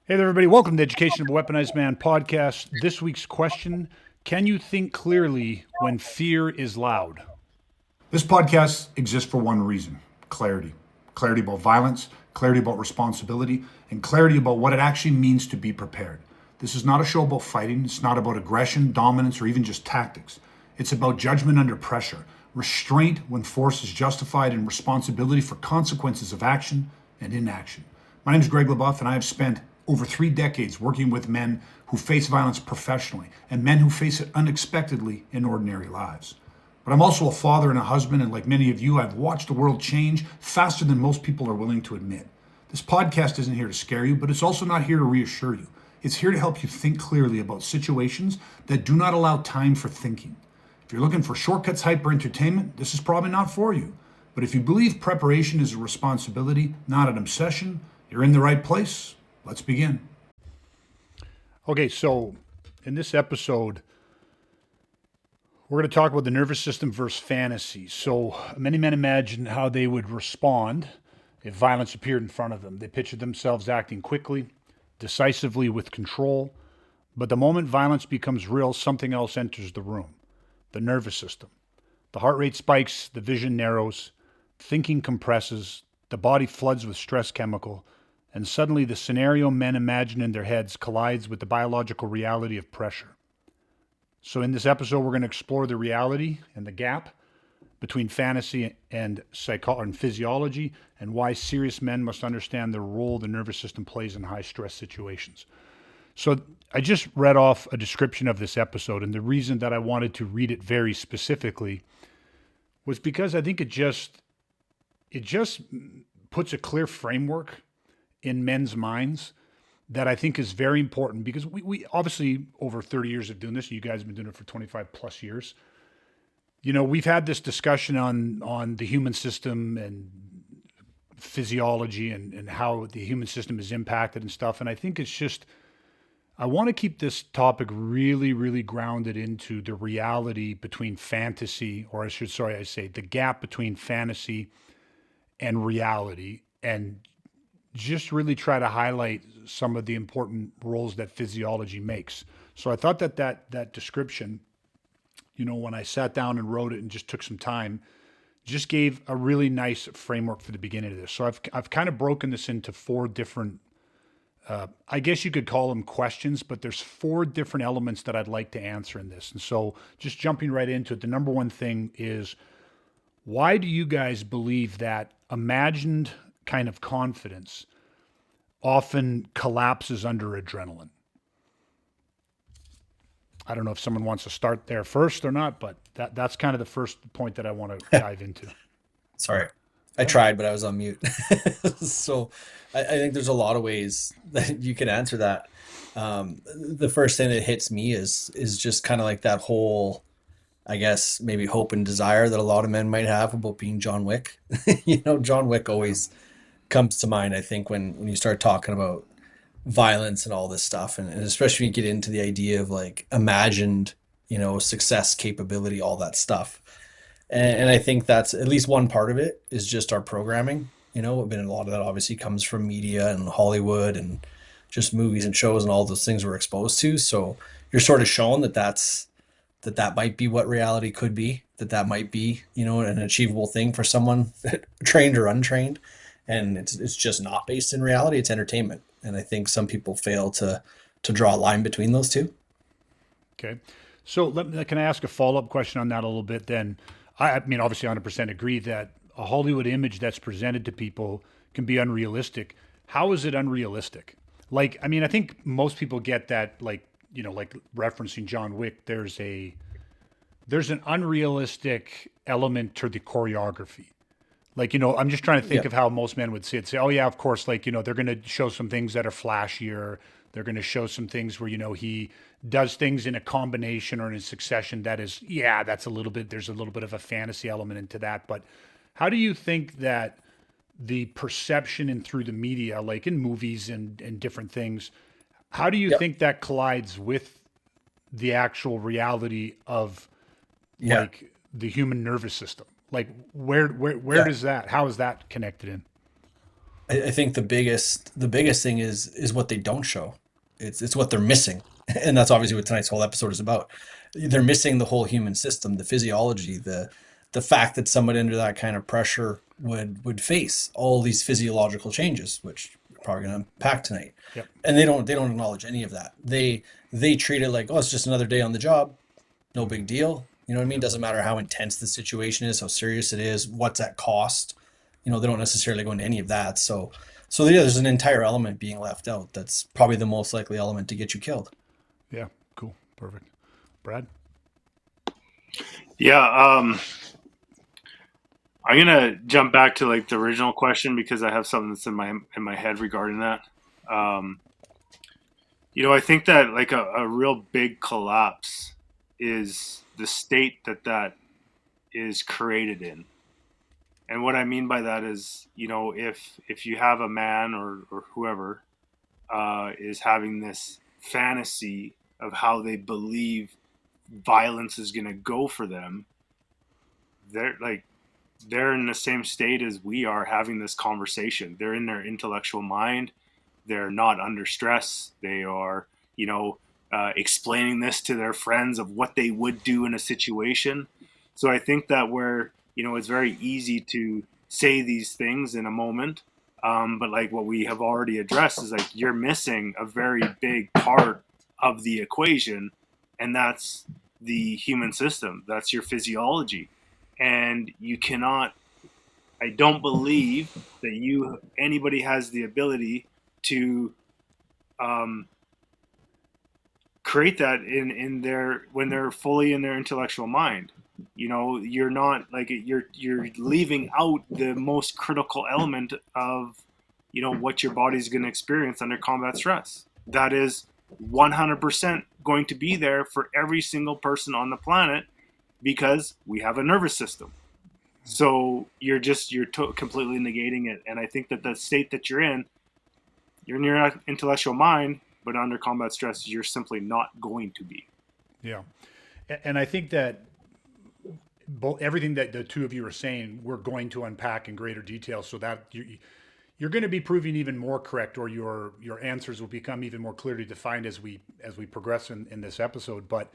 Hey there, everybody. Welcome to the Education of a Weaponized Man podcast. This week's question: can you think clearly when fear is loud? This podcast exists for one reason: clarity. Clarity about violence, clarity about responsibility, and clarity about what it actually means to be prepared. This is not a show about fighting. It's not about aggression, dominance, or even just tactics. It's about judgment under pressure, restraint when force is justified, and responsibility for consequences of action and inaction. My name is Greg LeBoeuf, and I have spent over 3 decades working with men who face violence professionally and men who face it unexpectedly in ordinary lives. But I'm also a father and a husband, and like many of you, I've watched the world change faster than most people are willing to admit. This podcast isn't here to scare you, but it's also not here to reassure you. It's here to help you think clearly about situations that do not allow time for thinking. If you're looking for shortcuts, hype, or entertainment, this is probably not for you. But if you believe preparation is a responsibility, not an obsession, you're in the right place. Let's begin. Okay, so in this episode, we're going to talk about the nervous system versus fantasy. So many men imagine how they would respond if violence appeared in front of them. They picture themselves acting quickly, decisively, with control. But the moment violence becomes real, something else enters the room: the nervous system. The heart rate spikes, the vision narrows, thinking compresses, the body floods with stress chemical, and suddenly the scenario men imagine in their heads collides with the biological reality of pressure. So, in this episode, we're going to explore the reality and the gap between fantasy and and physiology, and why serious men must understand the role the nervous system plays in high stress situations. So, I just read off a description of this episode, and the reason that I wanted to read it very specifically was because I think it just puts a clear framework in men's minds that I think is very important, because we obviously, over 30 years of doing this, you guys have been doing it for 25 plus years. We've had this discussion on the human system and physiology and how the human system is impacted and stuff. And I think it's just, I want to keep this topic really, really grounded into the reality between fantasy, or I say the gap between fantasy and reality, and just really try to highlight some of the important roles that physiology makes. So I thought that description, when I sat down and wrote it and just took some time, just gave a really nice framework for the beginning of this. So I've kind of broken this into four different, I guess you could call them questions, but there's four different elements that I'd like to answer in this. And so just jumping right into it, the number one thing is, why do you guys believe that imagined kind of confidence often collapses under adrenaline? I don't know if someone wants to start there first or not, but that's kind of the first point that I want to dive into. Sorry. I Yeah. tried, but I was on mute. So I think there's a lot of ways that you can answer that. The first thing that hits me is just kind of like that whole, I guess, maybe hope and desire that a lot of men might have about being John Wick. John Wick always comes to mind, I think, when you start talking about violence and all this stuff, and especially when you get into the idea of like imagined, success capability, all that stuff. And I think that's at least one part of it is just our programming. And a lot of that obviously comes from media and Hollywood and just movies and shows and all those things we're exposed to. So you're sort of shown that might be what reality could be, that might be, an achievable thing for someone trained or untrained. And it's just not based in reality. It's entertainment. And I think some people fail to draw a line between those two. Okay. So can I ask a follow up question on that a little bit then? I mean, obviously, 100% agree that a Hollywood image that's presented to people can be unrealistic. How is it unrealistic? Like, I mean, I think most people get that, like, like referencing John Wick, there's an unrealistic element to the choreography. Like, I'm just trying to think Yeah. of how most men would see it. Say, oh yeah, of course, like, they're going to show some things that are flashier. They're going to show some things where, he does things in a combination or in a succession that is, yeah, there's a little bit of a fantasy element into that. But how do you think that the perception and through the media, like in movies and different things, how do you Yep. think that collides with the actual reality of, Yeah. like, the human nervous system? Like, where Yeah. does that, how is that connected in? I think the biggest thing is what they don't show. It's what they're missing, and that's obviously what tonight's whole episode is about. They're missing the whole human system, the physiology, the fact that somebody under that kind of pressure would face all these physiological changes, which we're probably going to unpack tonight. Yep. And they don't acknowledge any of that. They treat it like, oh, it's just another day on the job, no big deal. You know what I mean? Doesn't matter how intense the situation is, how serious it is, what's at cost. They don't necessarily go into any of that. So yeah, there's an entire element being left out. That's probably the most likely element to get you killed. Yeah. Cool. Perfect. Brad? Yeah, I'm gonna jump back to like the original question because I have something that's in my head regarding that. Um, I think that like a real big collapse is the state that is created in. And what I mean by that is, if you have a man or whoever is having this fantasy of how they believe violence is going to go for them, they're like they're in the same state as we are having this conversation. They're in their intellectual mind. They're not under stress. They are, explaining this to their friends of what they would do in a situation. So I think that where, it's very easy to say these things in a moment. But like what we have already addressed is like you're missing a very big part of the equation, and that's the human system. That's your physiology. And you cannot, I don't believe that anybody has the ability to um, create that in their when they're fully in their intellectual mind. You're not like you're leaving out the most critical element of what your body's going to experience under combat stress. That is 100% going to be there for every single person on the planet because we have a nervous system. So you're completely negating it. And I think that the state that you're in your intellectual mind, but under combat stress, you're simply not going to be. Yeah. And I think that everything that the two of you are saying, we're going to unpack in greater detail so that you're going to be proving even more correct, or your answers will become even more clearly defined as we progress in this episode. But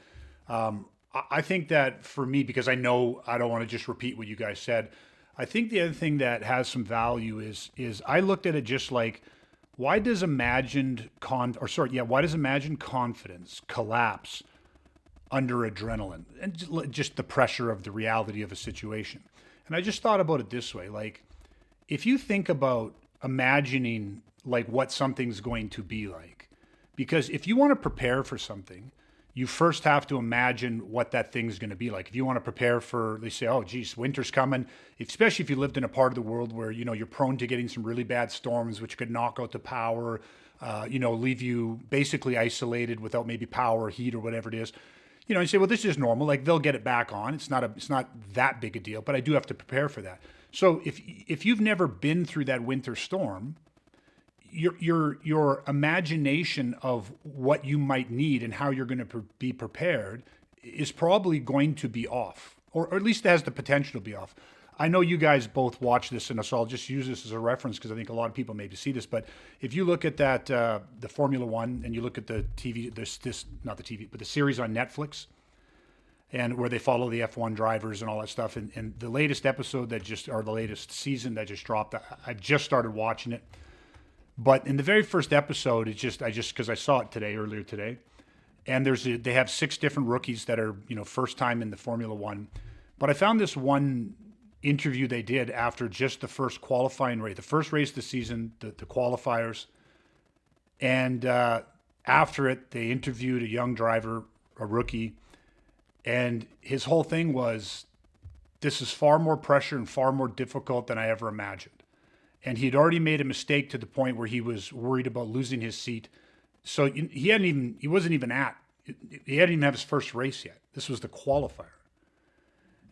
I think that for me, because I know I don't want to just repeat what you guys said, I think the other thing that has some value is I looked at it just like, why does why does imagined confidence collapse under adrenaline and just the pressure of the reality of a situation? And I just thought about it this way, like if you think about imagining like what something's going to be like, because if you want to prepare for something, you first have to imagine what that thing's going to be like. If you want to prepare for, they say, oh, geez, winter's coming, especially if you lived in a part of the world where, you're prone to getting some really bad storms, which could knock out the power, leave you basically isolated without maybe power or heat or whatever it is. You say, well, this is normal. Like they'll get it back on. It's not that big a deal, but I do have to prepare for that. So if you've never been through that winter storm, your imagination of what you might need and how you're going to be prepared is probably going to be off, or at least it has the potential to be off. I know you guys both watch this, and so I'll just use this as a reference because I think a lot of people maybe see this. But if you look at that, the Formula One, and you look at the TV, this not the TV, but the series on Netflix, and where they follow the F1 drivers and all that stuff, and the latest episode or the latest season that just dropped, I've just started watching it. But in the very first episode, because I saw it earlier today, and they have 6 different rookies that are first time in the Formula One. But I found this one interview they did after just the first qualifying race, the first race of the season, the qualifiers, and after it, they interviewed a young driver, a rookie, and his whole thing was, this is far more pressure and far more difficult than I ever imagined. And he'd already made a mistake to the point where he was worried about losing his seat. So he hadn't even have his first race yet. This was the qualifier.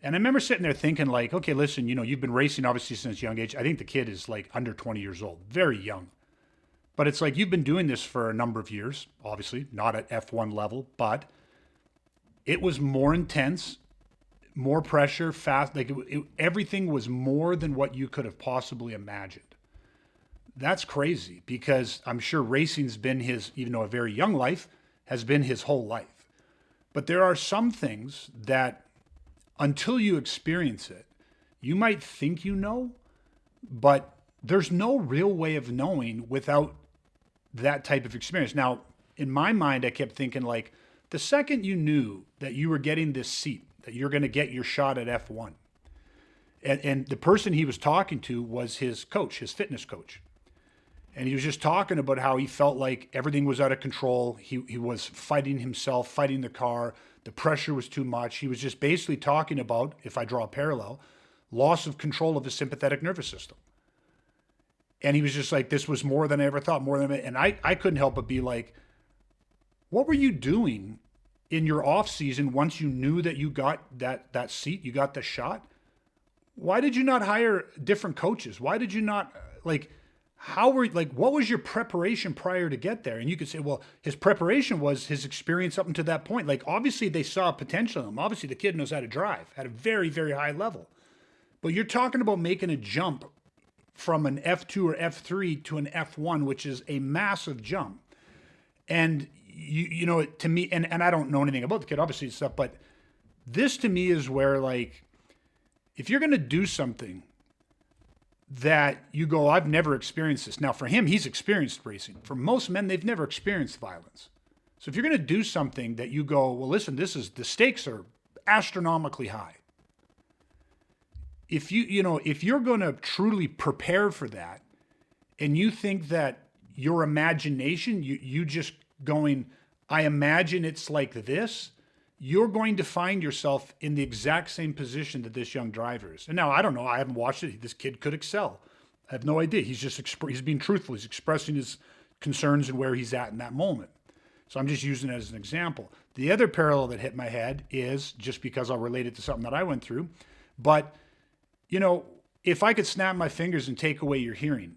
And I remember sitting there thinking like, okay, listen, you've been racing obviously since a young age. I think the kid is like under 20 years old, very young. But it's like, you've been doing this for a number of years, obviously not at F1 level, but it was more intense, more pressure, fast. Like everything was more than what you could have possibly imagined. that's crazy because I'm sure racing's been his, even though a very young life, has been his whole life. But there are some things that until you experience it, you might think you know, but there's no real way of knowing without that type of experience. Now, in my mind, I kept thinking like the second you knew that you were getting this seat, that you're going to get your shot at F1, and the person he was talking to was his coach, his fitness coach. And he was just talking about how he felt like everything was out of control. He was fighting himself, fighting the car. The pressure was too much. He was just basically talking about, if I draw a parallel, loss of control of his sympathetic nervous system. And he was just like, this was more than I ever thought, more than, and I couldn't help but be like, what were you doing in your off season once you knew that you got that seat, you got the shot? Why did you not hire different coaches? Why did you not like, what was your preparation prior to get there? And you could say, well, his preparation was his experience up until that point. Like, obviously they saw potential in him. Obviously the kid knows how to drive at a very, very high level. But you're talking about making a jump from an F2 or F3 to an F1, which is a massive jump. And you know, to me, and I don't know anything about the kid, obviously and stuff, but this to me is where, like, if you're going to do something that you go, I've never experienced this. Now, for him, he's experienced racing. For most men, they've never experienced violence. So if you're going to do something that you go, well, listen, the stakes are astronomically high. If if you're going to truly prepare for that, and you think that your imagination, you just going, I imagine it's like this, you're going to find yourself in the exact same position that this young driver is. And now, I don't know, I haven't watched it. This kid could excel. I have no idea. He's just, he's being truthful. He's expressing his concerns and where he's at in that moment. So I'm just using it as an example. The other parallel that hit my head is, just because I'll relate it to something that I went through, but, if I could snap my fingers and take away your hearing,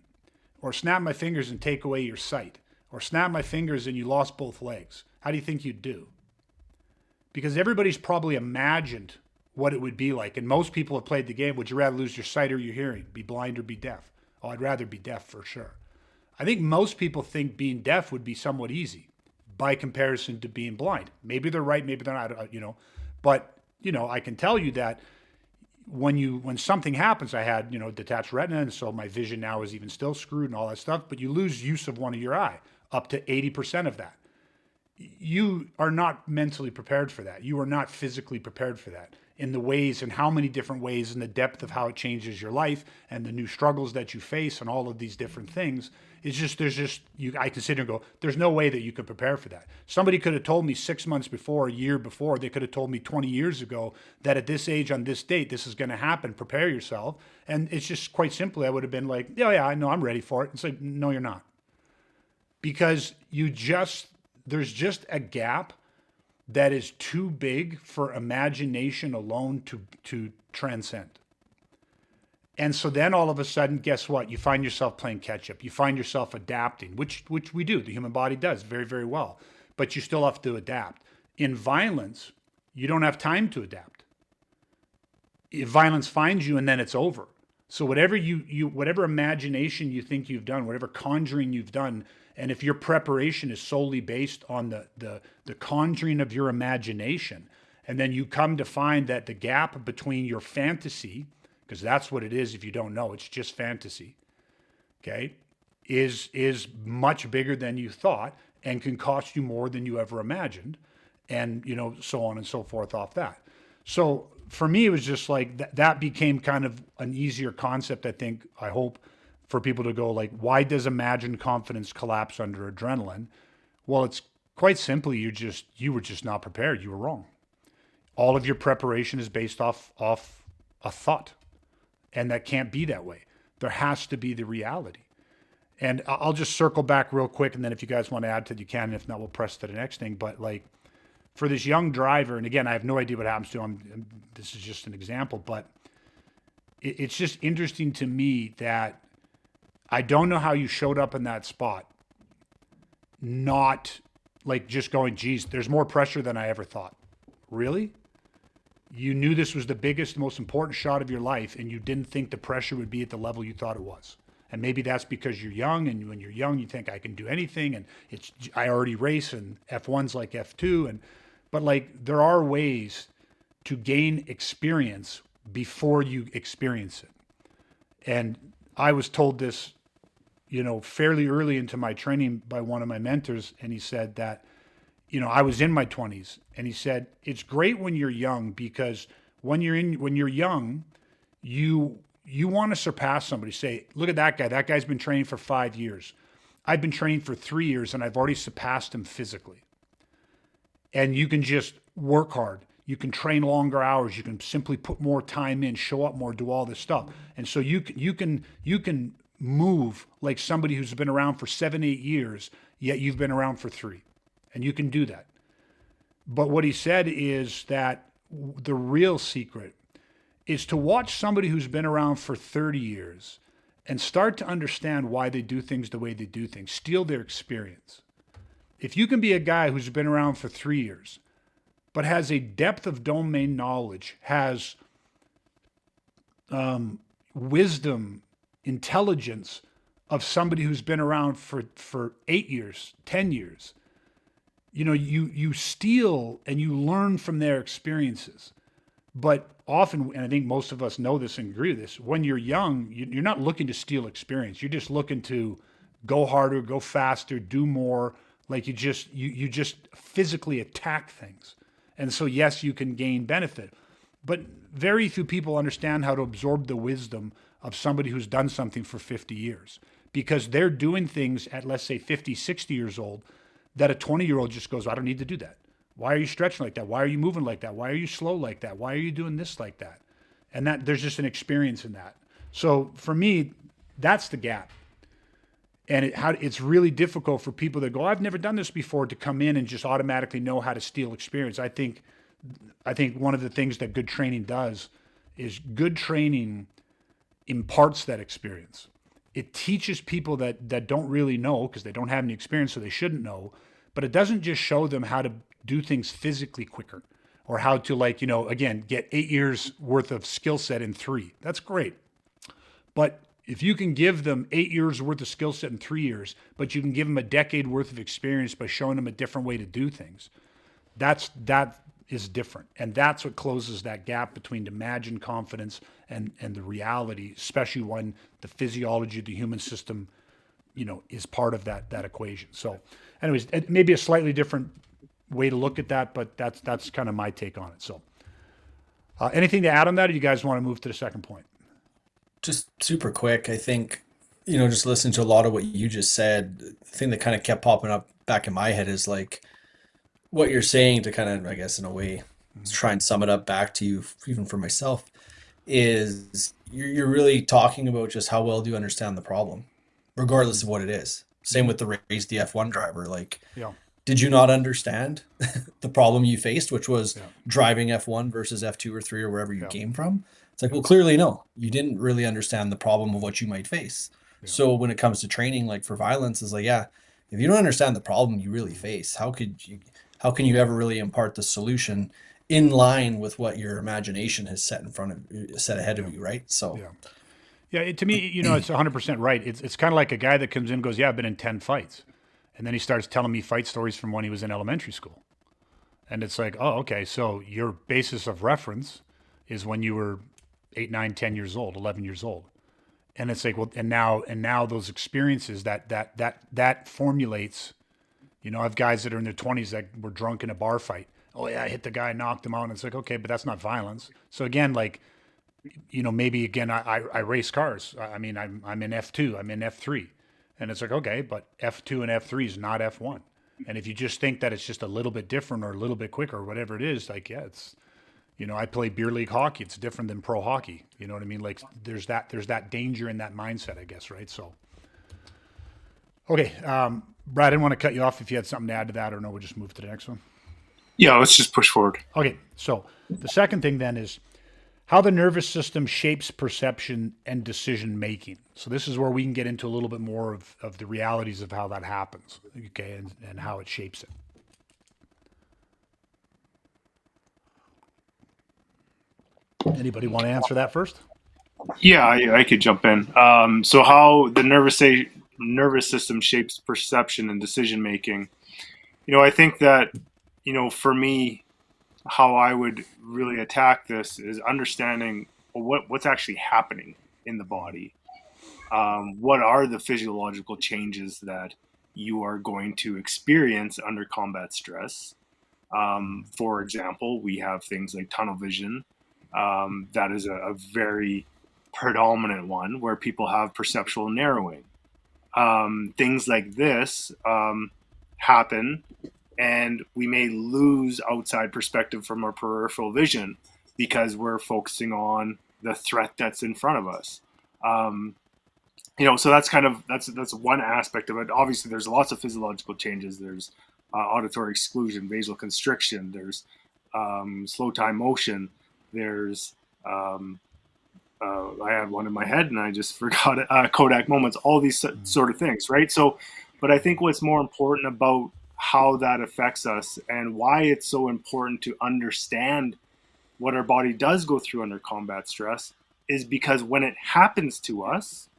or snap my fingers and take away your sight, or snap my fingers and you lost both legs, how do you think you'd do? Because everybody's probably imagined what it would be like. And most people have played the game. Would you rather lose your sight or your hearing? Be blind or be deaf? Oh, I'd rather be deaf for sure. I think most people think being deaf would be somewhat easy by comparison to being blind. Maybe they're right, maybe they're not, But, I can tell you that when something happens, I had, detached retina, and so my vision now is even still screwed and all that stuff, but you lose use of one of your eye, up to 80% of that. You are not mentally prepared for that. You are not physically prepared for that in the ways and how many different ways and the depth of how it changes your life and the new struggles that you face and all of these different things. It's just, I can sit here and go, there's no way that you could prepare for that. Somebody could have told me 6 months before, a year before, they could have told me 20 years ago that at this age, on this date, this is going to happen. Prepare yourself. And it's just quite simply, I would have been like, yeah, I know, I'm ready for it. It's like, no, you're not. Because there's just a gap that is too big for imagination alone to transcend. And so then all of a sudden, guess what? You find yourself playing catch up. You find yourself adapting, which we do. The human body does very, very well. But you still have to adapt. In violence, you don't have time to adapt. If violence finds you and then it's over. So whatever whatever imagination you think you've done, whatever conjuring you've done, and if your preparation is solely based on the conjuring of your imagination, and then you come to find that the gap between your fantasy, because that's what it is if you don't know, it's just fantasy, okay, is much bigger than you thought and can cost you more than you ever imagined, and so on and so forth off that. So for me, it was just like that became kind of an easier concept, I hope, for people to go like, why does imagined confidence collapse under adrenaline? Well, it's quite simply, you were just not prepared. You were wrong. All of your preparation is based off a thought, and that can't be that way. There has to be the reality. And I'll just circle back real quick, and then if you guys want to add to it, you can. And if not, we'll press to the next thing. But like, for this young driver, and again, I have no idea what happens to him. This is just an example, but it's just interesting to me that I don't know how you showed up in that spot, not like just going, geez, there's more pressure than I ever thought. Really? You knew this was the biggest, most important shot of your life, and you didn't think the pressure would be at the level you thought it was. And maybe that's because you're young, and when you're young, you think I can do anything, and I already race, and F1's like F2, but like there are ways to gain experience before you experience it. And I was told this, fairly early into my training by one of my mentors, and he said that, I was in my 20s, and he said it's great when you're young because when you're young, you want to surpass somebody. Say, look at that guy. That guy's been training for 5 years. I've been training for 3 years, and I've already surpassed him physically. And you can just work hard. You can train longer hours. You can simply put more time in, show up more, do all this stuff. And so you can move like somebody who's been around for 7, 8 years, yet you've been around for 3. And you can do that. But what he said is that the real secret is to watch somebody who's been around for 30 years and start to understand why they do things the way they do things, steal their experience. If you can be a guy who's been around for 3 years, but has a depth of domain knowledge, has wisdom, intelligence of somebody who's been around for 8 years, 10 years, you steal and you learn from their experiences. But often, and I think most of us know this and agree with this, when you're young, you're not looking to steal experience. You're just looking to go harder, go faster, do more. Like you just physically attack things. And so, yes, you can gain benefit. But very few people understand how to absorb the wisdom of somebody who's done something for 50 years. Because they're doing things at, let's say, 50, 60 years old that a 20-year-old just goes, I don't need to do that. Why are you stretching like that? Why are you moving like that? Why are you slow like that? Why are you doing this like that? And that there's just an experience in that. So for me, that's the gap. And it's really difficult for people that go, I've never done this before, to come in and just automatically know how to steal experience. I think one of the things that good training does is good training imparts that experience. It teaches people that don't really know because they don't have any experience, so they shouldn't know. But it doesn't just show them how to do things physically quicker or how to, again, get 8 years worth of skill set in 3. That's great. But if you can give them 8 years worth of skill set in 3 years, but you can give them a decade worth of experience by showing them a different way to do things, that is different. And that's what closes that gap between imagined confidence and the reality, especially when the physiology of the human system, is part of that equation. So anyways, it may be a slightly different way to look at that, but that's kind of my take on it. So anything to add on that, or you guys want to move to the second point? Just super quick, I think, just listening to a lot of what you just said, the thing that kind of kept popping up back in my head is like what you're saying, to kind of, I guess, in a way, try and sum it up back to you, even for myself, is you're really talking about just how well do you understand the problem, regardless of what it is. Same with the race, the F1 driver. Like, Yeah. did you not understand the problem you faced, which was Yeah. driving F1 versus F2 or 3 or wherever you Yeah. came from? It's like, well, clearly, no, you didn't really understand the problem of what you might face. Yeah. So when it comes to training, like for violence, is like, yeah, if you don't understand the problem you really face, how can you ever really impart the solution in line with what your imagination has set ahead of you, right? So Yeah, to me, it's 100% right. It's kind of like a guy that comes in and goes, yeah, I've been in 10 fights. And then he starts telling me fight stories from when he was in elementary school. And it's like, oh, okay, so your basis of reference is when you were 8, 9, 10 years old, 11 years old. And it's like, well, and now those experiences that formulates, I have guys that are in their 20s that were drunk in a bar fight. Oh yeah, I hit the guy, knocked him out. And it's like, okay, but that's not violence. So again, like, maybe again, I race cars. I mean, I'm in F2, I'm in F3. And it's like, okay, but F2 and F3 is not F1. And if you just think that it's just a little bit different or a little bit quicker or whatever it is, like, yeah, it's, I play beer league hockey. It's different than pro hockey. You know what I mean? Like there's that danger in that mindset, I guess, right? So, okay. Brad, I didn't want to cut you off if you had something to add to that, or no, we'll just move to the next one. Yeah, let's just push forward. Okay. So the second thing then is how the nervous system shapes perception and decision making. So this is where we can get into a little bit more of the realities of how that happens, okay, and how it shapes it. Anybody want to answer that first? Yeah, I could jump in. So how the nervous system shapes perception and decision making. I think that for me, how I would really attack this is understanding what's actually happening in the body. What are the physiological changes that you are going to experience under combat stress? For example, we have things like tunnel vision. That is a very predominant one where people have perceptual narrowing. Things like this happen, and we may lose outside perspective from our peripheral vision because we're focusing on the threat that's in front of us. Um, so that's one aspect of it. Obviously, there's lots of physiological changes. There's auditory exclusion, vasal constriction. There's slow time motion. There's I had one in my head and I just forgot it. Kodak moments. All these sort of things, right? So, but I think what's more important about how that affects us and why it's so important to understand what our body does go through under combat stress is because when it happens to us,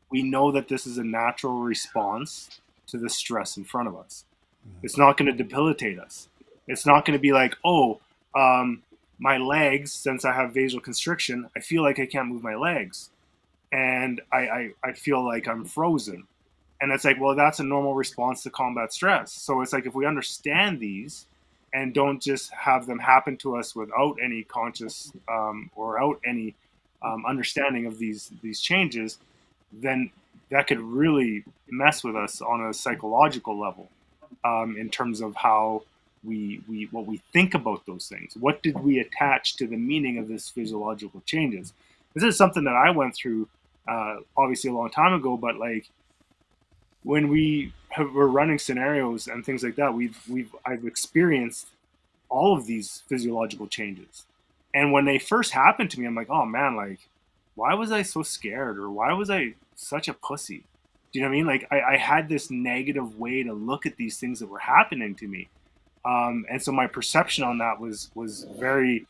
we know that this is a natural response to the stress in front of us. It's not going to debilitate us. It's not going to be like, oh, my legs, since I have vasal constriction, I feel like I can't move my legs. And I feel like I'm frozen. And it's like, well, that's a normal response to combat stress. So it's like if we understand these and don't just have them happen to us without any conscious or without any understanding of these changes, then that could really mess with us on a psychological level in terms of how we what we think about those things. What did we attach to the meaning of this physiological changes? This is something that I went through obviously a long time ago, but like when we're running scenarios and things like that, I've experienced all of these physiological changes. And when they first happened to me, I'm like, oh man, like, why was I so scared? Or why was I such a pussy? Do you know what I mean? Like, I had this negative way to look at these things that were happening to me. And so my perception on that was very,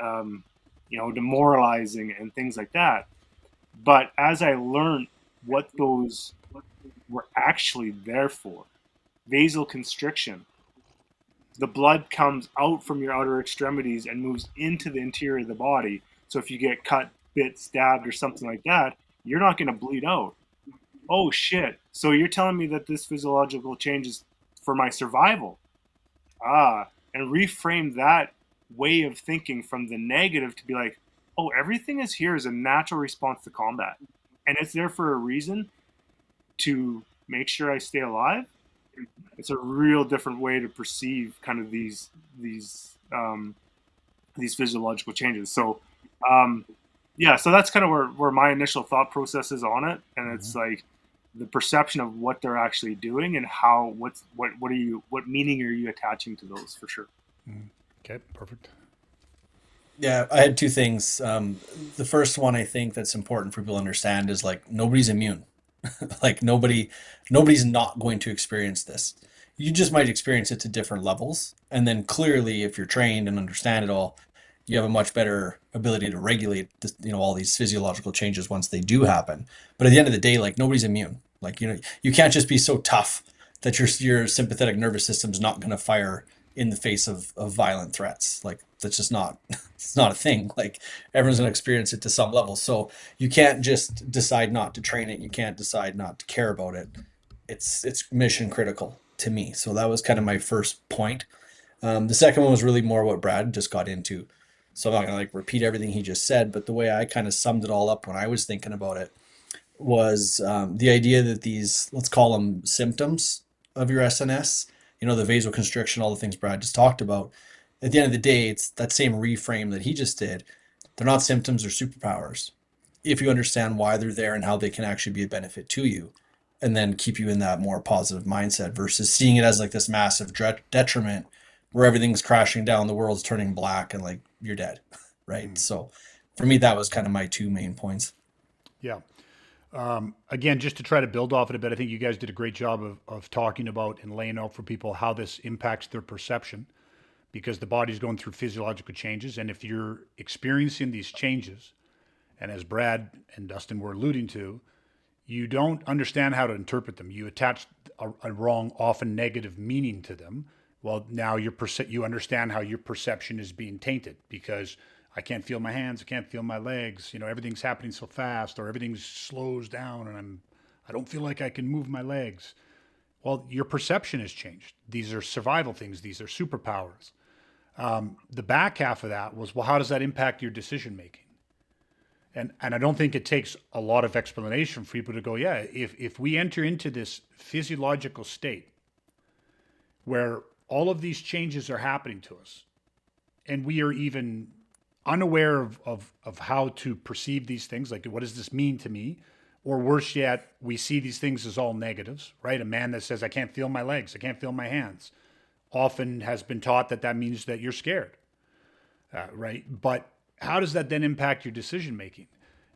um, demoralizing and things like that. But as I learned what those were actually there for, vasal constriction, the blood comes out from your outer extremities and moves into the interior of the body. So if you get cut, bit, stabbed, or something like that, you're not going to bleed out. Oh shit! So you're telling me that this physiological change is for my survival? And reframe that way of thinking from the negative to be like, oh, everything is here as a natural response to combat, and it's there for a reason to make sure I stay alive. It's a real different way to perceive kind of these physiological changes. So yeah, so that's kind of where my initial thought process is on it, and it's like the perception of what they're actually doing and how what meaning are you attaching to those for sure. Okay, perfect. Yeah, I had two things. The first one I think that's important for people to understand is like nobody's immune. Like nobody's not going to experience this. You just might experience it to different levels. And then clearly if you're trained and understand it all, you have a much better ability to regulate this, all these physiological changes once they do happen. But at the end of the day, like nobody's immune. Like, you can't just be so tough that your sympathetic nervous system's not going to fire in the face of violent threats. Like that's just not it's not a thing. Like everyone's going to experience it to some level. So you can't just decide not to train it. You can't decide not to care about it. It's mission critical to me. So that was kind of my first point. The second one was really more what Brad just got into. So I'm not gonna like repeat everything he just said, but the way I kind of summed it all up when I was thinking about it was the idea that these, let's call them symptoms of your SNS, the vasoconstriction, all the things Brad just talked about. At the end of the day, it's that same reframe that he just did. They're not symptoms or superpowers. If you understand why they're there and how they can actually be a benefit to you, and then keep you in that more positive mindset versus seeing it as like this massive detriment where everything's crashing down, the world's turning black, and like you're dead, right? So for me, that was kind of my two main points. Yeah. Again, just to try to build off it a bit, I think you guys did a great job of talking about and laying out for people how this impacts their perception because the body's going through physiological changes. And if you're experiencing these changes And as Brad and Dustin were alluding to, you don't understand how to interpret them. You attach a wrong, often negative meaning to them. Well, now you understand how your perception is being tainted because I can't feel my hands, I can't feel my legs. Everything's happening so fast, or everything slows down, and I don't feel like I can move my legs. Well, your perception has changed. These are survival things. These are superpowers. The back half of that was, well, how does that impact your decision making? And I don't think it takes a lot of explanation for people to go, yeah, if we enter into this physiological state where all of these changes are happening to us, and we are even unaware of how to perceive these things, like what does this mean to me? Or worse yet, we see these things as all negatives, right? A man that says, I can't feel my legs, I can't feel my hands, often has been taught that that means that you're scared, right? But how does that then impact your decision making?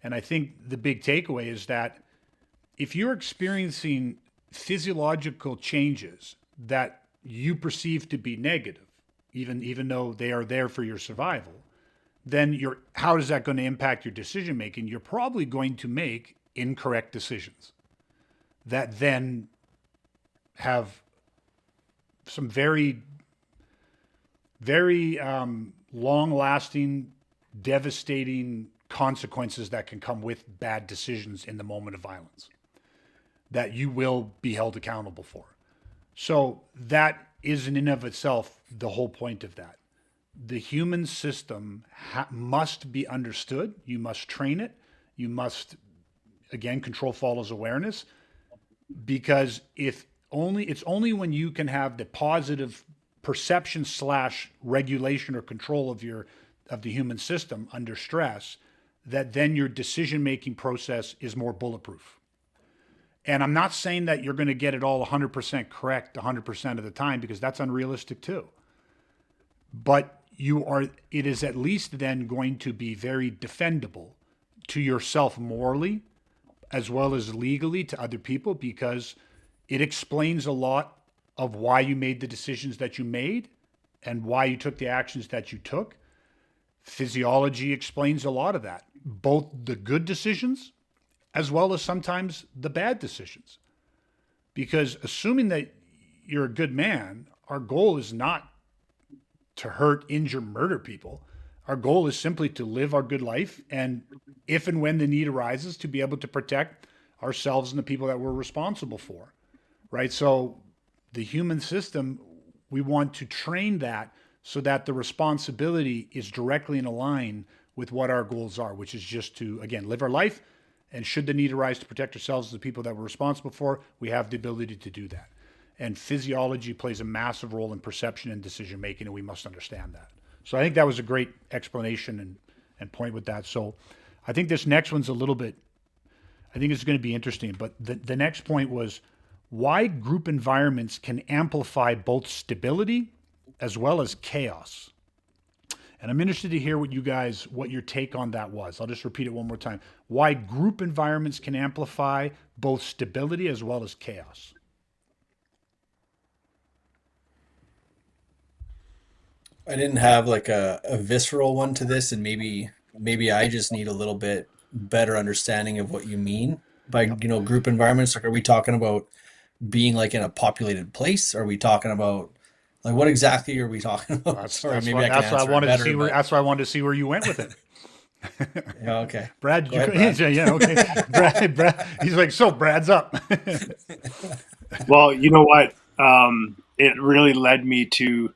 And I think the big takeaway is that if you're experiencing physiological changes that you perceive to be negative, even though they are there for your survival, then how is that going to impact your decision making? You're probably going to make incorrect decisions that then have some very, very long-lasting, devastating consequences that can come with bad decisions in the moment of violence that you will be held accountable for. So that is in and of itself the whole point of that. The human system must be understood. You must train it. You must, again, control follows awareness, because it's only when you can have the positive perception / regulation or control of the human system under stress that then your decision making process is more bulletproof. And I'm not saying that you're going to get it all 100% correct 100% of the time, because that's unrealistic too. But it is at least then going to be very defendable to yourself morally as well as legally to other people, because it explains a lot of why you made the decisions that you made and why you took the actions that you took. Physiology explains a lot of that, both the good decisions as well as sometimes the bad decisions. Because assuming that you're a good man, our goal is not to hurt, injure, murder people. Our goal is simply to live our good life, and if and when the need arises, to be able to protect ourselves and the people that we're responsible for, right? So the human system, we want to train that so that the responsibility is directly in line with what our goals are, which is just to, again, live our life. And should the need arise to protect ourselves as the people that we're responsible for, we have the ability to do that. And physiology plays a massive role in perception and decision making, and we must understand that. So I think that was a great explanation and point with that. So I think this next one's I think it's going to be interesting. But the next point was why group environments can amplify both stability as well as chaos. And I'm interested to hear what your take on that was. I'll just repeat it one more time. Why group environments can amplify both stability as well as chaos. I didn't have like a visceral one to this, and maybe I just need a little bit better understanding of what you mean by, Yep. group environments. Like, are we talking about being like in a populated place? Are we talking about like what exactly are we talking about? That's Sorry, that's maybe why I can that's why I answer it wanted to better, see where but that's why I wanted to see where you went with it. yeah, okay. Brad, Go ahead, Brad. yeah, okay. Brad, he's like, so Brad's up. Well, you know what? It really led me to,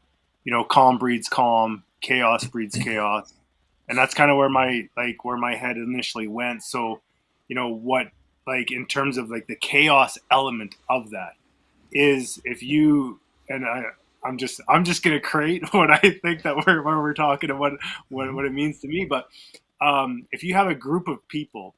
calm breeds calm, chaos breeds chaos, and that's kind of where my head initially went. So, what, like, in terms of like the chaos element of that is, if you and I'm just gonna create what I think that when we're talking about what it means to me. But if you have a group of people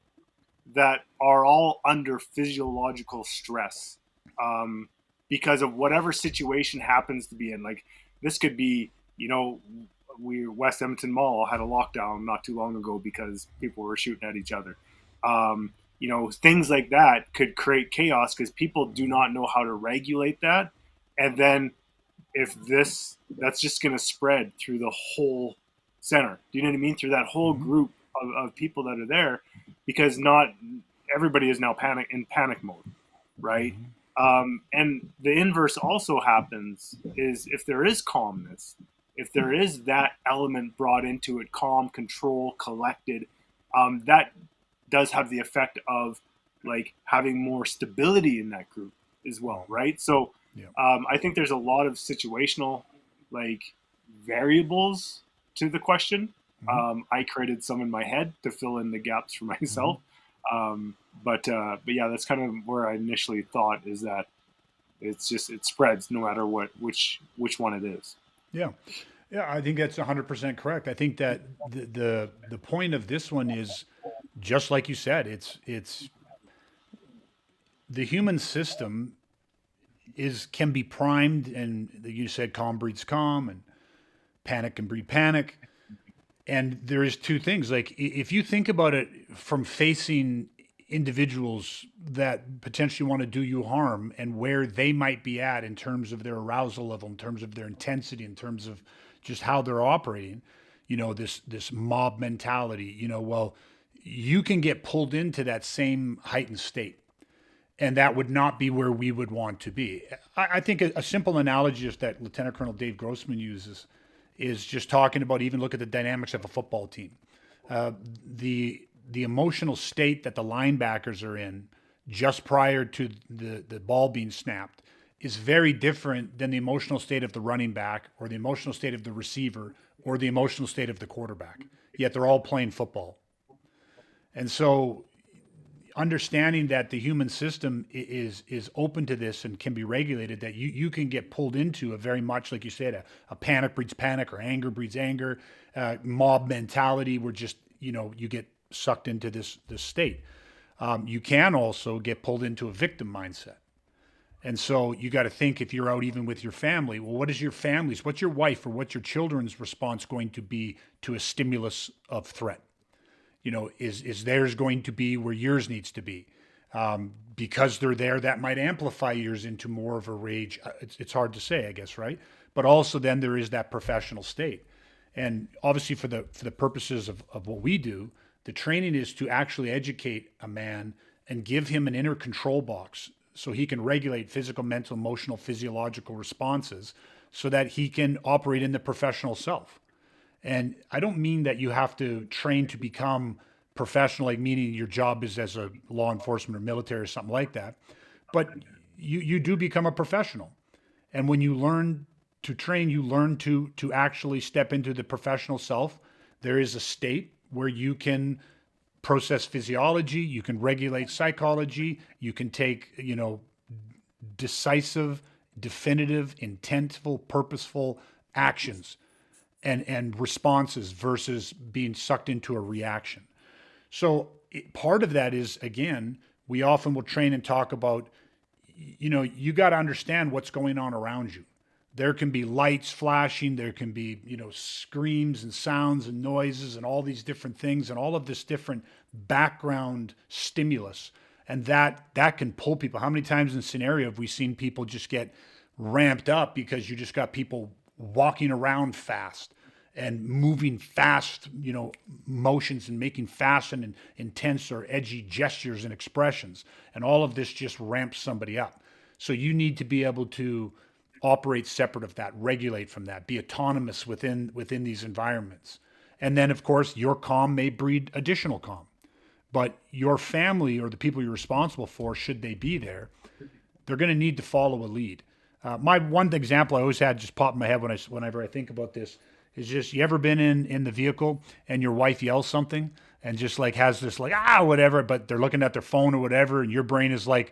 that are all under physiological stress, um, because of whatever situation happens to be in. Like, this could be, we West Edmonton Mall had a lockdown not too long ago because people were shooting at each other. Things like that could create chaos because people do not know how to regulate that, and then if that's just going to spread through the whole center. Do you know what I mean? Through that whole Mhm. group of people that are there, because not everybody is now in panic mode, right? And the inverse also happens is if there is calmness, if there is that element brought into it, calm, control, collected, that does have the effect of like having more stability in that group as well, right? So Yeah. I think there's a lot of situational like variables to the question. I created some in my head to fill in the gaps for myself. But yeah, that's kind of where I initially thought is that it's just it spreads no matter which one it is. Yeah. Yeah, I think that's 100% correct. I think that the point of this one is just like you said, it's the human system is can be primed, and you said calm breeds calm and panic can breed panic. And there is two things. Like if you think about it from facing individuals that potentially want to do you harm and where they might be at in terms of their arousal level, in terms of their intensity, in terms of just how they're operating, this mob mentality, well, you can get pulled into that same heightened state. And that would not be where we would want to be. I think a simple analogy is that Lieutenant Colonel Dave Grossman uses is just talking about even look at the dynamics of a football team. The emotional state that the linebackers are in just prior to the ball being snapped is very different than the emotional state of the running back or the emotional state of the receiver or the emotional state of the quarterback. Yet they're all playing football. And so understanding that the human system is open to this and can be regulated, that you can get pulled into a very much like you said a panic breeds panic or anger breeds anger, mob mentality where just you get sucked into this state. You can also get pulled into a victim mindset. And so you got to think if you're out even with your family, well, what is your family's, what's your wife or what's your children's response going to be to a stimulus of threat? Is theirs going to be where yours needs to be? Because they're there, that might amplify yours into more of a rage. It's hard to say, I guess, right? But also then there is that professional state. And obviously for the purposes of what we do, the training is to actually educate a man and give him an inner control box so he can regulate physical, mental, emotional, physiological responses so that he can operate in the professional self. And I don't mean that you have to train to become professional, like meaning your job is as a law enforcement or military or something like that. But you do become a professional. And when you learn to train, you learn to actually step into the professional self. There is a state where you can process physiology, you can regulate psychology, you can take, decisive, definitive, intentful, purposeful actions and responses versus being sucked into a reaction. So part of that is, again, we often will train and talk about, you got to understand what's going on around you. There can be lights flashing, there can be, screams and sounds and noises and all these different things and all of this different background stimulus. And that can pull people. How many times in scenario have we seen people just get ramped up because you just got people walking around fast and moving fast, motions and making fast and intense or edgy gestures and expressions. And all of this just ramps somebody up. So you need to be able to operate separate of that, regulate from that, be autonomous within these environments. And then, of course, your calm may breed additional calm. But your family or the people you're responsible for, should they be there, they're going to need to follow a lead. My one example I always had just pop in my head whenever I think about this is just, you ever been in the vehicle and your wife yells something and just like has this like, whatever, but they're looking at their phone or whatever, and your brain is like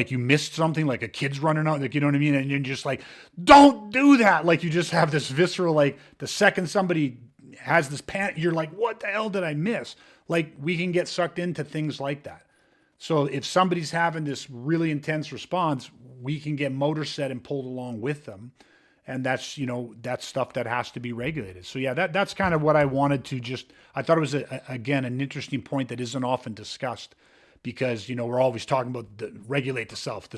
you missed something, like a kid's running out, like, you know what I mean? And you're just like, don't do that. Like you just have this visceral, like the second somebody has this panic, you're like, what the hell did I miss? Like we can get sucked into things like that. So if somebody's having this really intense response, we can get motor set and pulled along with them. And that's, that's stuff that has to be regulated. So yeah, that's kind of what I wanted to just, I thought it was again, an interesting point that isn't often discussed because, we're always talking about regulate the self.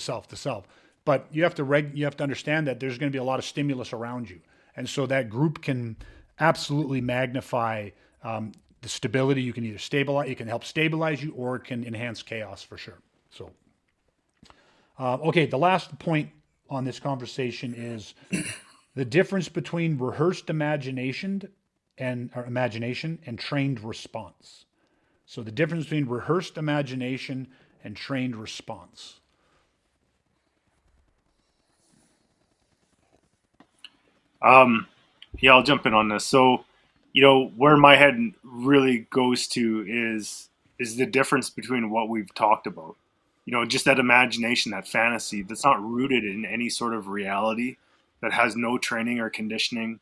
But you have to understand that there's going to be a lot of stimulus around you. And so that group can absolutely magnify the stability. You can either stabilize, it can help stabilize you, or it can enhance chaos for sure. So, okay, the last point on this conversation is the difference between rehearsed imagination and trained response. So the difference between rehearsed imagination and trained response. Yeah, I'll jump in on this. So, where my head really goes to is the difference between what we've talked about. Just that imagination, that fantasy that's not rooted in any sort of reality, that has no training or conditioning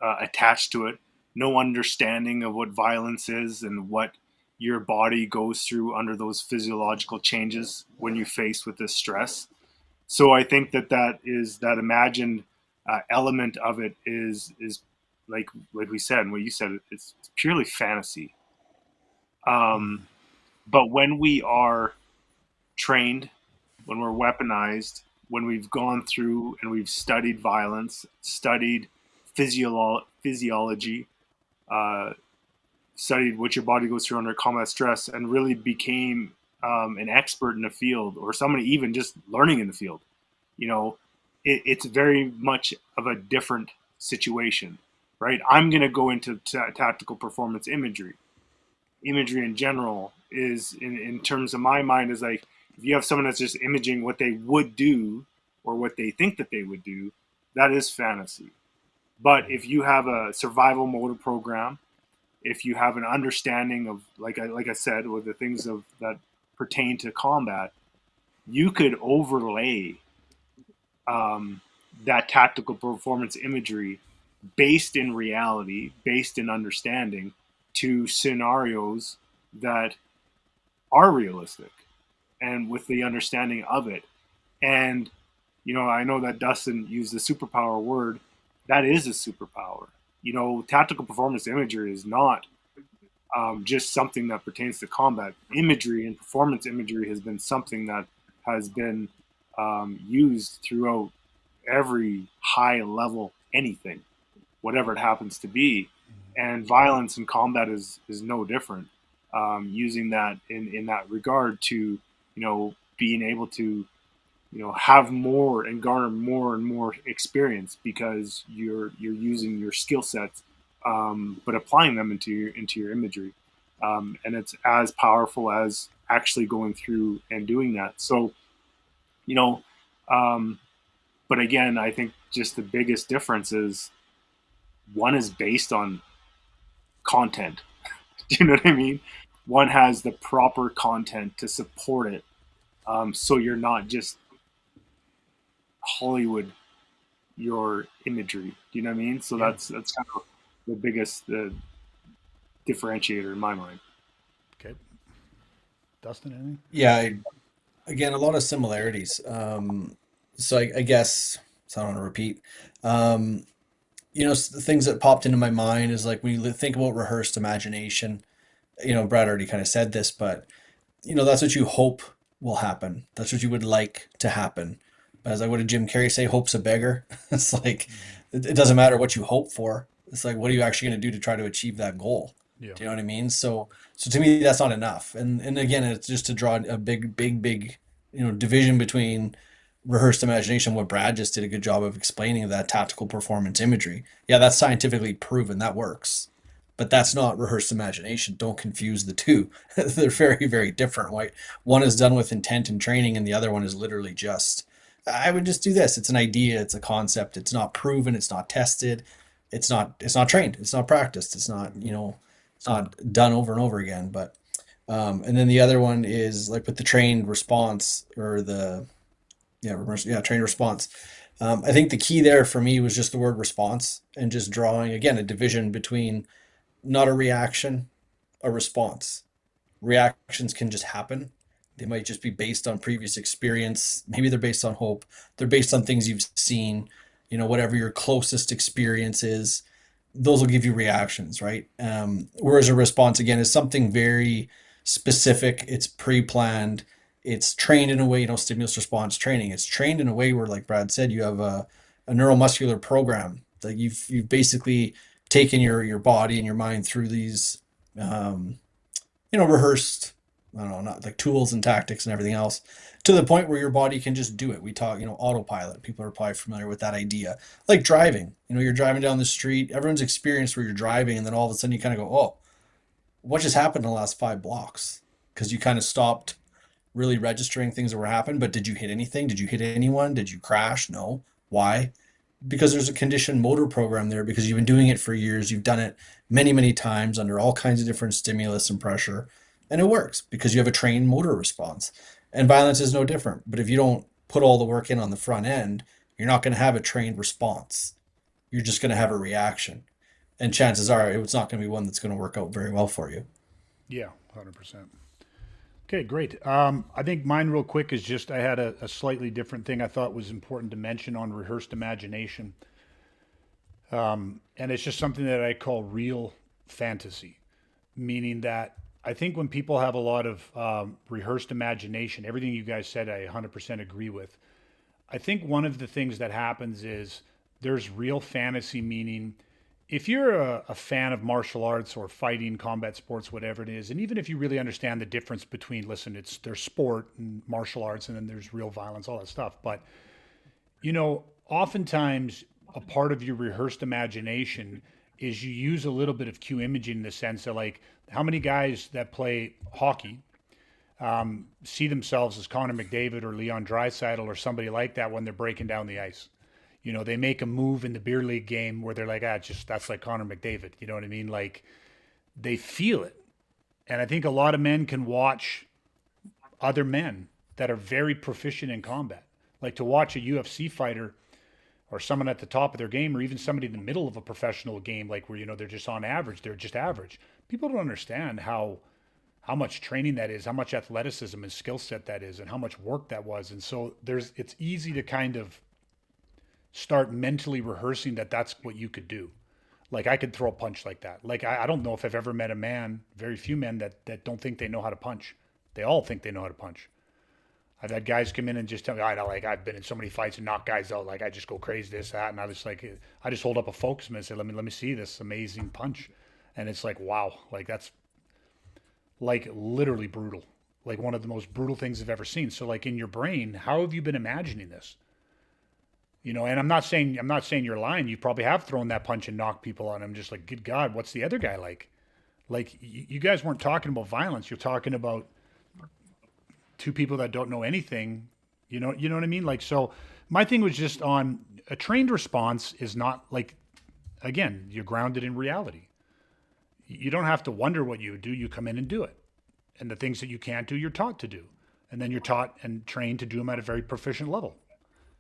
attached to it, no understanding of what violence is and what your body goes through under those physiological changes when you face with this stress. So I think that is that imagined element of it is like we said and what you said, it's purely fantasy. But when we are trained, when we're weaponized, when we've gone through and we've studied violence, studied physiology, uh, studied what your body goes through under combat stress, and really became an expert in the field, or somebody even just learning in the field, you know, it's very much of a different situation, right? I'm going to go into tactical performance imagery. Imagery in general is, in terms of my mind, is like if you have someone that's just imaging what they would do or what they think that they would do, that is fantasy. But if you have a survival motor program, if you have an understanding of, like I said, with the things of that pertain to combat, you could overlay um, that tactical performance imagery based in reality, based in understanding, to scenarios that are realistic and with the understanding of it. And, I know that Dustin used the superpower word. That is a superpower. Tactical performance imagery is not just something that pertains to combat. Imagery and performance imagery has been something that has been used throughout every high level anything, whatever it happens to be. And violence in combat is no different. Using that in that regard to, being able to, have more and garner more and more experience because you're using your skill sets, but applying them into your imagery, and it's as powerful as actually going through and doing that. So, you know, um, but again, I think just the biggest difference is one is based on content. Do you know what I mean? One has the proper content to support it, so you're not just Hollywood your imagery. Do you know what I mean? So Yeah. that's kind of the biggest differentiator in my mind. Okay. Dustin, anything? Yeah, again, a lot of similarities. So I guess, so I don't want to repeat. Um, the things that popped into my mind is like when you think about rehearsed imagination, Brad already kind of said this, but that's what you hope will happen. That's what you would like to happen. As like, what did Jim Carrey say? Hope's a beggar. It's like, it doesn't matter what you hope for. It's like, what are you actually going to do to try to achieve that goal? Yeah. Do you know what I mean? So to me, that's not enough. And again, it's just to draw a big, division between rehearsed imagination. What Brad just did a good job of explaining, that tactical performance imagery. Yeah, that's scientifically proven that works, but that's not rehearsed imagination. Don't confuse the two. They're very, very different. Right? One is done with intent and training, and the other one is literally just, I would just do this. It's an idea. It's a concept. It's not proven. It's not tested. It's not trained. It's not practiced. It's not, it's not done over and over again. But and then the other one is like with the trained response, or the, trained response. I think the key there for me was just the word response, and just drawing again a division between not a reaction, a response. Reactions can just happen. They might just be based on previous experience. Maybe they're based on hope. They're based on things you've seen, whatever your closest experience is. Those will give you reactions, right? Whereas a response, again, is something very specific. It's pre planned. It's trained in a way, stimulus response training. It's trained in a way where, like Brad said, you have a neuromuscular program. Like you've basically taken your body and your mind through these um, rehearsed, I don't know, not like tools and tactics and everything else, to the point where your body can just do it. We talk, autopilot. People are probably familiar with that idea. Like driving, you're driving down the street, everyone's experienced where you're driving, and then all of a sudden you kind of go, oh, what just happened in the last 5 blocks? Because you kind of stopped really registering things that were happening. But did you hit anything? Did you hit anyone? Did you crash? No. Why? Because there's a conditioned motor program there, because you've been doing it for years. You've done it many, many times under all kinds of different stimulus and pressure. And it works because you have a trained motor response. And violence is no different. But if you don't put all the work in on the front end, you're not going to have a trained response. You're just going to have a reaction. And chances are it's not going to be one that's going to work out very well for you. Yeah, 100%. Okay, great. I think mine, real quick, is just I had a slightly different thing I thought was important to mention on rehearsed imagination. And it's just something that I call real fantasy, meaning that I think when people have a lot of rehearsed imagination, everything you guys said, I 100% agree with. I think one of the things that happens is there's real fantasy, meaning if you're a fan of martial arts or fighting, combat sports, whatever it is, and even if you really understand the difference between, listen, there's sport and martial arts, and then there's real violence, all that stuff. But, oftentimes a part of your rehearsed imagination is you use a little bit of cue imaging in the sense that, like, how many guys that play hockey see themselves as Connor McDavid or Leon Draisaitl or somebody like that when they're breaking down the ice? They make a move in the beer league game where they're like, that's like Connor McDavid. You know what I mean? Like, they feel it. And I think a lot of men can watch other men that are very proficient in combat. Like, to watch a UFC fighter or someone at the top of their game, or even somebody in the middle of a professional game, like where, they're just on average, they're just average. People don't understand how much training that is, how much athleticism and skill set that is, and how much work that was. And so it's easy to kind of start mentally rehearsing that that's what you could do. Like, I could throw a punch like that. Like, I don't know if I've ever met a man, very few men, that don't think they know how to punch. They all think they know how to punch. I've had guys come in and just tell me, like, I've been in so many fights and knocked guys out. Like, I just go crazy, this, that. And I just hold up a focus and say, let me see this amazing punch. And it's like, wow, like, that's like literally brutal. Like, one of the most brutal things I've ever seen. So, like, in your brain, how have you been imagining this? And I'm not saying you're lying. You probably have thrown that punch and knocked people on. I'm just like, good God, what's the other guy like? Like, you guys weren't talking about violence. You're talking about two people that don't know anything. You know what I mean? Like, so my thing was just on a trained response is not like, again, you're grounded in reality. You don't have to wonder what you would do. You come in and do it. And the things that you can't do, you're taught to do. And then you're taught and trained to do them at a very proficient level.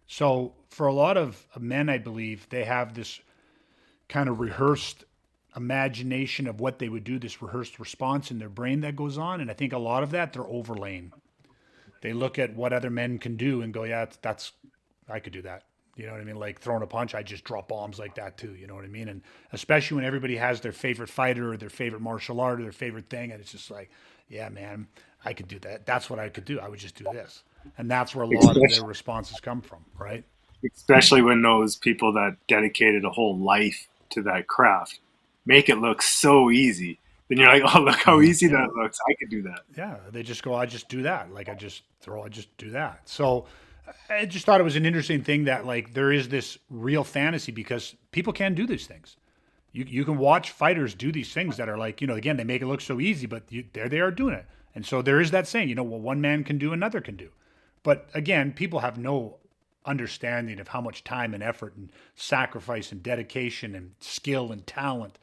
So for a lot of men, I believe they have this kind of rehearsed imagination of what they would do, this rehearsed response in their brain that goes on. And I think a lot of that they're overlaying. They look at what other men can do and go, yeah, that's I could do that. You know what I mean? Like, throwing a punch, I just drop bombs like that too. You know what I mean? And especially when everybody has their favorite fighter or their favorite martial art or their favorite thing. And it's just like, yeah, man, I could do that. That's what I could do. I would just do this. And that's where a lot of their especially, responses come from, right? especially when those people that dedicated a whole life to that craft make it look so easy. Then you're like, oh, look how easy Yeah. that looks. I could do that. Yeah. They just go, I just do that. Like, I just do that. So I just thought it was an interesting thing that, like, there is this real fantasy because people can do these things. You can watch fighters do these things that are like, again, they make it look so easy, but there they are doing it. And so there is that saying, what one man can do, another can do. But again, people have no understanding of how much time and effort and sacrifice and dedication and skill and talent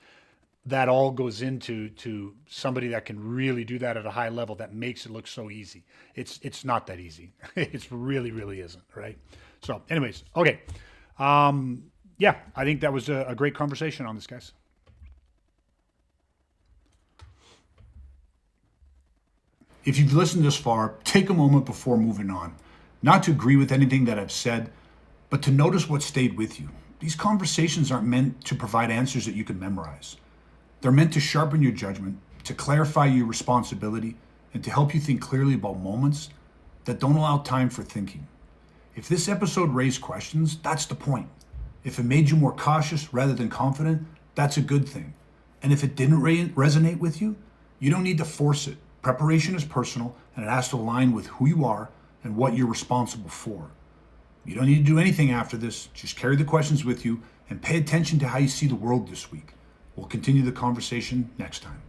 that all goes into somebody that can really do that at a high level that makes it look so easy. It's not that easy. It's really isn't, right? So anyways, okay. Yeah, I think that was a great conversation on this, guys. If you've listened this far, take a moment before moving on. Not to agree with anything that I've said, but to notice what stayed with you. These conversations aren't meant to provide answers that you can memorize. They're meant to sharpen your judgment, to clarify your responsibility, and to help you think clearly about moments that don't allow time for thinking. If this episode raised questions, that's the point. If it made you more cautious rather than confident, that's a good thing. And if it didn't resonate with you, you don't need to force it. Preparation is personal, and it has to align with who you are and what you're responsible for. You don't need to do anything after this. Just carry the questions with you and pay attention to how you see the world this week. We'll continue the conversation next time.